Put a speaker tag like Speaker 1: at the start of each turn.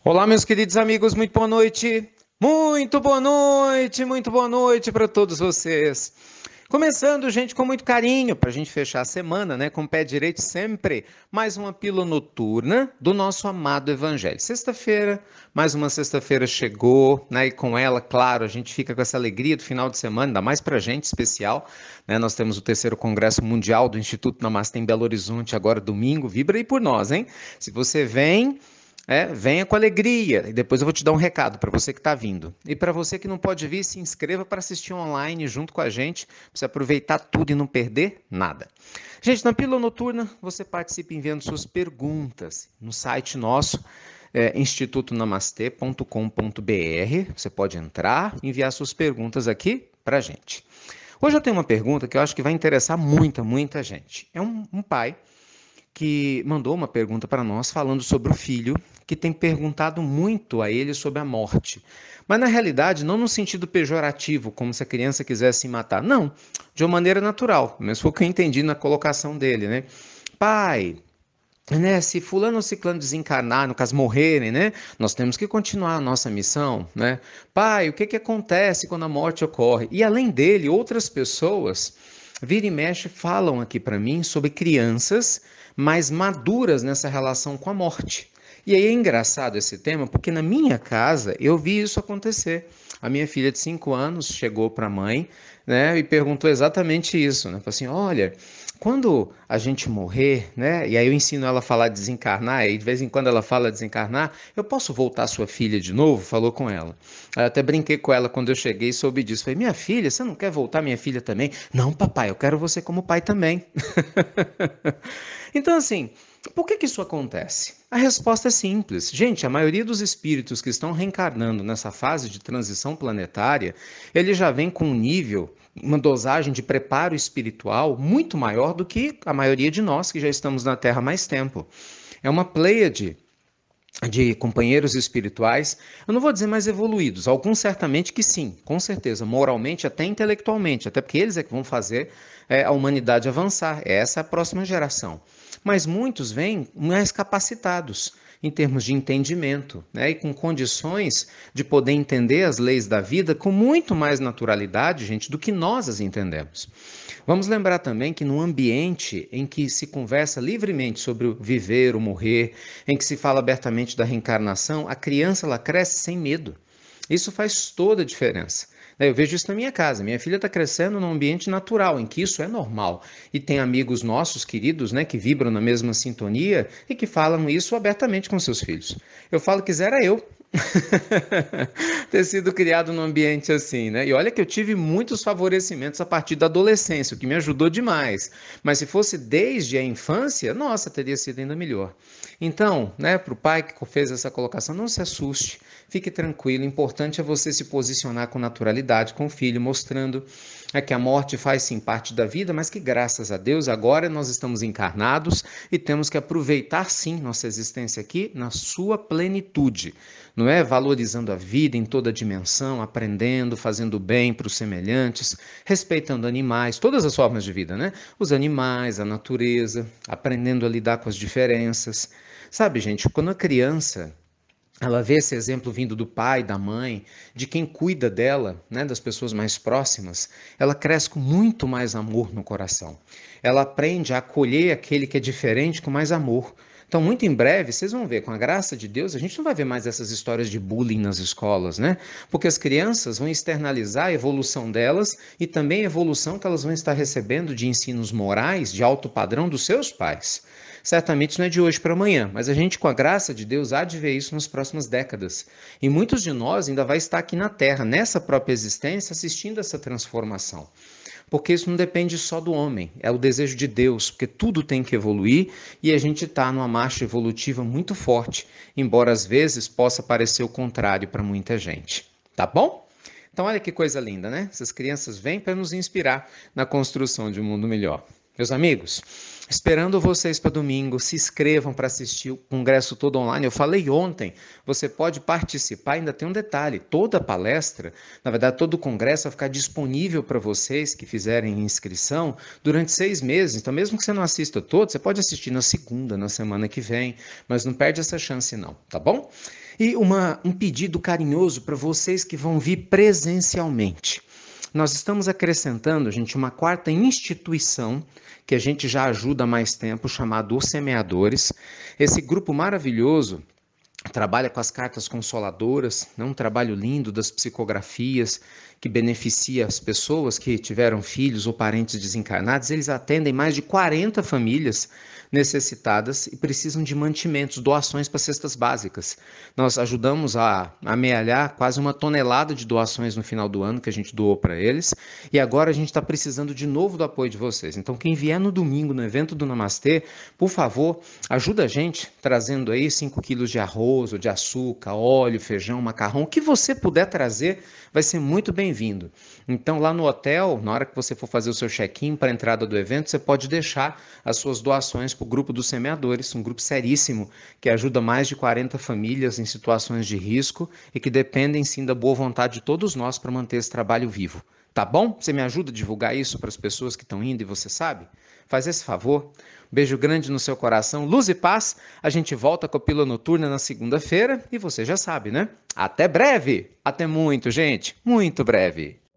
Speaker 1: Olá, meus queridos amigos, muito boa noite. Muito boa noite para todos vocês. Começando, gente, com muito carinho, para a gente fechar a semana, né, com o pé direito sempre, mais uma pílula noturna do nosso amado Evangelho. Sexta-feira, mais uma sexta-feira chegou, né, e com ela, claro, a gente fica com essa alegria do final de semana, ainda mais para a gente, especial, né, nós temos o terceiro Congresso Mundial do Instituto Namastê em Belo Horizonte, agora domingo, vibra aí por nós, hein? Se você vem... venha com alegria. E depois eu vou te dar um recado para você que está vindo. E para você que não pode vir, se inscreva para assistir online junto com a gente, para você aproveitar tudo e não perder nada. Gente, na Pílula Noturna, você participa enviando suas perguntas no site nosso, institutonamastê.com.br. Você pode entrar e enviar suas perguntas aqui para a gente. Hoje eu tenho uma pergunta que eu acho que vai interessar muita gente. É um pai que mandou uma pergunta para nós falando sobre o filho, que tem perguntado muito a ele sobre a morte. Mas na realidade, não no sentido pejorativo, como se a criança quisesse se matar. Não, de uma maneira natural. Mas foi o que eu entendi na colocação dele, né? Pai, né, se fulano ou ciclano desencarnar, no caso morrerem, né, nós temos que continuar a nossa missão, né? Pai, o que que acontece quando a morte ocorre? E além dele, outras pessoas, vira e mexe, falam aqui para mim sobre crianças mais maduras nessa relação com a morte. E aí é engraçado esse tema, porque na minha casa eu vi isso acontecer. A minha filha de 5 anos chegou para a mãe, né, e perguntou exatamente isso, né? Falou assim: olha, quando a gente morrer, né? E aí eu ensino ela a falar desencarnar, e de vez em quando ela fala desencarnar, eu posso voltar sua filha de novo? Falou com ela. Aí eu até brinquei com ela quando eu cheguei e soube disso. Falei: minha filha, você não quer voltar minha filha também? Não, papai, eu quero você como pai também. Então, assim, por que que isso acontece? A resposta é simples. Gente, a maioria dos espíritos que estão reencarnando nessa fase de transição planetária, ele já vem com um nível, uma dosagem de preparo espiritual muito maior do que a maioria de nós que já estamos na Terra há mais tempo. É uma pleiade de companheiros espirituais, eu não vou dizer mais evoluídos, alguns certamente que sim, com certeza, moralmente, até intelectualmente, até porque eles é que vão fazer a humanidade avançar, essa é a próxima geração. Mas muitos vêm mais capacitados em termos de entendimento, né, e com condições de poder entender as leis da vida com muito mais naturalidade, gente, do que nós as entendemos. Vamos lembrar também que num ambiente em que se conversa livremente sobre o viver, o morrer, em que se fala abertamente da reencarnação, a criança ela cresce sem medo. Isso faz toda a diferença. Eu vejo isso na minha casa. Minha filha está crescendo num ambiente natural, em que isso é normal. E tem amigos nossos, queridos, né, que vibram na mesma sintonia e que falam isso abertamente com seus filhos. Eu falo que zera eu. Ter sido criado num ambiente assim, né? E olha que eu tive muitos favorecimentos a partir da adolescência, o que me ajudou demais. Mas se fosse desde a infância, nossa, teria sido ainda melhor. Então, né, para o pai que fez essa colocação, não se assuste, fique tranquilo. O importante é você se posicionar com naturalidade com o filho, mostrando que a morte faz sim parte da vida, mas que graças a Deus agora nós estamos encarnados e temos que aproveitar sim nossa existência aqui na sua plenitude, não é? Valorizando a vida em toda a dimensão, aprendendo, fazendo bem para os semelhantes, respeitando animais, todas as formas de vida, né? Os animais, a natureza, aprendendo a lidar com as diferenças. Sabe, gente, quando a criança ela vê esse exemplo vindo do pai, da mãe, de quem cuida dela, né, das pessoas mais próximas, ela cresce com muito mais amor no coração. Ela aprende a acolher aquele que é diferente com mais amor. Então, muito em breve, vocês vão ver, com a graça de Deus, a gente não vai ver mais essas histórias de bullying nas escolas, né? Porque as crianças vão externalizar a evolução delas e também a evolução que elas vão estar recebendo de ensinos morais de alto padrão dos seus pais. Certamente isso não é de hoje para amanhã, mas a gente, com a graça de Deus, há de ver isso nas próximas décadas. E muitos de nós ainda vai estar aqui na Terra, nessa própria existência, assistindo essa transformação. Porque isso não depende só do homem, é o desejo de Deus, porque tudo tem que evoluir e a gente está numa marcha evolutiva muito forte, embora às vezes possa parecer o contrário para muita gente. Tá bom? Então, olha que coisa linda, né? Essas crianças vêm para nos inspirar na construção de um mundo melhor. Meus amigos, esperando vocês para domingo, se inscrevam para assistir o congresso todo online. Eu falei ontem, você pode participar, ainda tem um detalhe, toda a palestra, na verdade todo o congresso vai ficar disponível para vocês que fizerem inscrição durante 6 meses. Então mesmo que você não assista todo, você pode assistir na segunda, na semana que vem, mas não perde essa chance não, tá bom? E um pedido carinhoso para vocês que vão vir presencialmente. Nós estamos acrescentando, gente, uma quarta instituição que a gente já ajuda há mais tempo, chamado Os Semeadores. Esse grupo maravilhoso trabalha com as cartas consoladoras, um trabalho lindo das psicografias que beneficia as pessoas que tiveram filhos ou parentes desencarnados. Eles atendem mais de 40 famílias necessitadas e precisam de mantimentos, doações para cestas básicas. Nós ajudamos a amealhar quase 1 tonelada de doações no final do ano que a gente doou para eles, e agora a gente está precisando de novo do apoio de vocês. Então, quem vier no domingo no evento do Namastê, por favor, ajuda a gente trazendo aí 5 quilos de arroz, ou de açúcar, óleo, feijão, macarrão, o que você puder trazer vai ser muito bem-vindo. Então, lá no hotel, na hora que você for fazer o seu check-in para a entrada do evento, você pode deixar as suas doações para o grupo dos semeadores, um grupo seríssimo que ajuda mais de 40 famílias em situações de risco e que dependem sim da boa vontade de todos nós para manter esse trabalho vivo. Tá bom? Você me ajuda a divulgar isso para as pessoas que estão indo e você sabe? Faz esse favor. Beijo grande no seu coração, luz e paz. A gente volta com a Pílula Noturna na segunda-feira e você já sabe, né? Até breve! Até muito, gente! Muito breve!